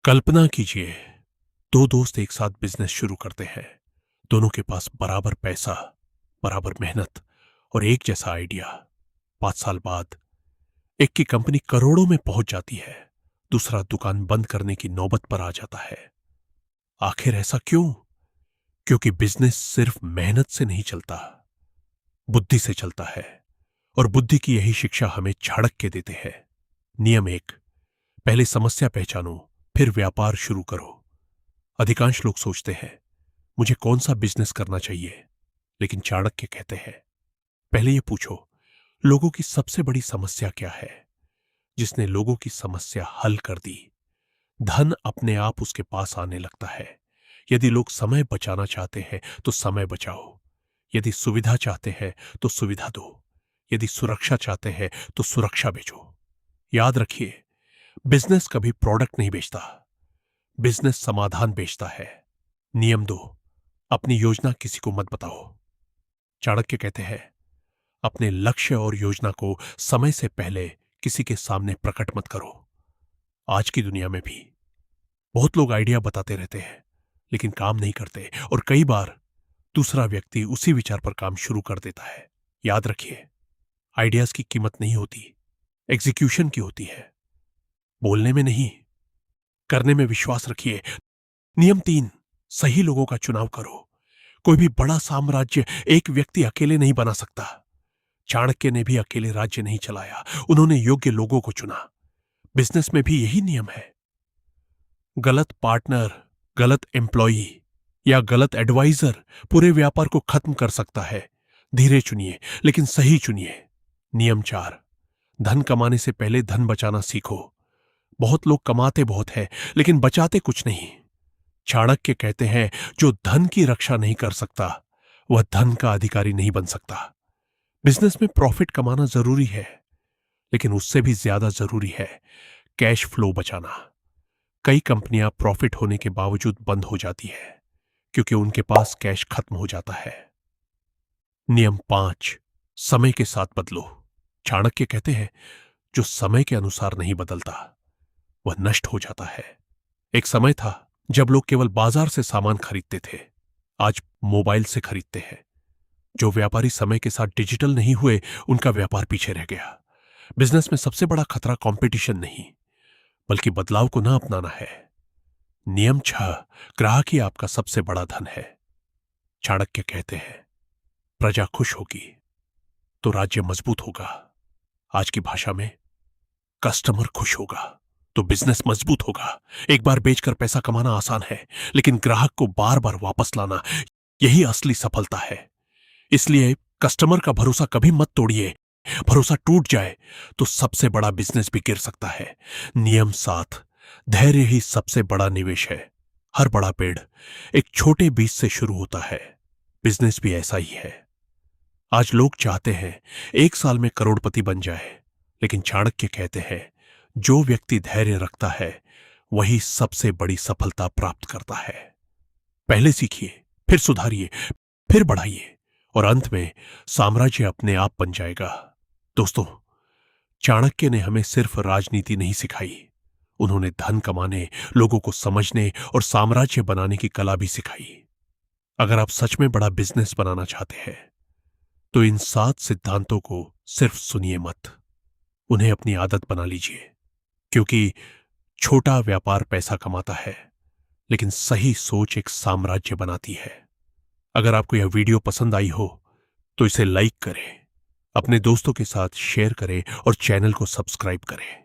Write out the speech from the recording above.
कल्पना कीजिए, दो दोस्त एक साथ बिजनेस शुरू करते हैं। दोनों के पास बराबर पैसा, बराबर मेहनत और एक जैसा आइडिया। 5 साल बाद एक की कंपनी करोड़ों में पहुंच जाती है, दूसरा दुकान बंद करने की नौबत पर आ जाता है। आखिर ऐसा क्यों? क्योंकि बिजनेस सिर्फ मेहनत से नहीं चलता, बुद्धि से चलता है। और बुद्धि की यही शिक्षा हमें झाड़क के देते हैं। नियम 1, पहले समस्या पहचानो, फिर व्यापार शुरू करो। अधिकांश लोग सोचते हैं मुझे कौन सा बिजनेस करना चाहिए, लेकिन चाणक्य कहते हैं पहले ये पूछो लोगों की सबसे बड़ी समस्या क्या है। जिसने लोगों की समस्या हल कर दी, धन अपने आप उसके पास आने लगता है। यदि लोग समय बचाना चाहते हैं तो समय बचाओ, यदि सुविधा चाहते हैं तो सुविधा दो, यदि सुरक्षा चाहते हैं तो सुरक्षा बेचो। याद रखिए, बिजनेस कभी प्रोडक्ट नहीं बेचता, बिजनेस समाधान बेचता है। नियम 2, अपनी योजना किसी को मत बताओ। चाणक्य कहते हैं अपने लक्ष्य और योजना को समय से पहले किसी के सामने प्रकट मत करो। आज की दुनिया में भी बहुत लोग आइडिया बताते रहते हैं, लेकिन काम नहीं करते, और कई बार दूसरा व्यक्ति उसी विचार पर काम शुरू कर देता है। याद रखिए, आइडियाज की कीमत नहीं होती, एग्जीक्यूशन की होती है। बोलने में नहीं, करने में विश्वास रखिए। नियम 3, सही लोगों का चुनाव करो। कोई भी बड़ा साम्राज्य एक व्यक्ति अकेले नहीं बना सकता। चाणक्य ने भी अकेले राज्य नहीं चलाया, उन्होंने योग्य लोगों को चुना। बिजनेस में भी यही नियम है। गलत पार्टनर, गलत एम्प्लॉई या गलत एडवाइजर पूरे व्यापार को खत्म कर सकता है। धीरे चुनिए, लेकिन सही चुनिए। नियम 4, धन कमाने से पहले धन बचाना सीखो। बहुत लोग कमाते बहुत हैं, लेकिन बचाते कुछ नहीं। चाणक्य कहते हैं जो धन की रक्षा नहीं कर सकता वह धन का अधिकारी नहीं बन सकता। बिजनेस में प्रॉफिट कमाना जरूरी है, लेकिन उससे भी ज्यादा जरूरी है कैश फ्लो बचाना। कई कंपनियां प्रॉफिट होने के बावजूद बंद हो जाती है क्योंकि उनके पास कैश खत्म हो जाता है। नियम 5, समय के साथ बदलो। चाणक्य कहते हैं जो समय के अनुसार नहीं बदलता वह नष्ट हो जाता है। एक समय था जब लोग केवल बाजार से सामान खरीदते थे, आज मोबाइल से खरीदते हैं। जो व्यापारी समय के साथ डिजिटल नहीं हुए, उनका व्यापार पीछे रह गया। बिजनेस में सबसे बड़ा खतरा कंपटीशन नहीं, बल्कि बदलाव को ना अपनाना है। नियम 6, ग्राहक ही आपका सबसे बड़ा धन है। चाणक्य कहते हैं प्रजा खुश होगी तो राज्य मजबूत होगा। आज की भाषा में, कस्टमर खुश होगा तो बिजनेस मजबूत होगा। एक बार बेचकर पैसा कमाना आसान है, लेकिन ग्राहक को बार बार वापस लाना, यही असली सफलता है। इसलिए कस्टमर का भरोसा कभी मत तोड़िए। भरोसा टूट जाए तो सबसे बड़ा बिजनेस भी गिर सकता है। नियम 7, धैर्य ही सबसे बड़ा निवेश है। हर बड़ा पेड़ एक छोटे बीज से शुरू होता है। बिजनेस भी ऐसा ही है। आज लोग चाहते हैं 1 साल में करोड़पति बन जाए, लेकिन चाणक्य कहते हैं जो व्यक्ति धैर्य रखता है वही सबसे बड़ी सफलता प्राप्त करता है। पहले सीखिए, फिर सुधारिए, फिर बढ़ाइए, और अंत में साम्राज्य अपने आप बन जाएगा। दोस्तों, चाणक्य ने हमें सिर्फ राजनीति नहीं सिखाई, उन्होंने धन कमाने, लोगों को समझने और साम्राज्य बनाने की कला भी सिखाई। अगर आप सच में बड़ा बिजनेस बनाना चाहते हैं तो इन 7 सिद्धांतों को सिर्फ सुनिए मत, उन्हें अपनी आदत बना लीजिए। क्योंकि छोटा व्यापार पैसा कमाता है, लेकिन सही सोच एक साम्राज्य बनाती है। अगर आपको यह वीडियो पसंद आई हो तो इसे लाइक करें, अपने दोस्तों के साथ शेयर करें और चैनल को सब्सक्राइब करें।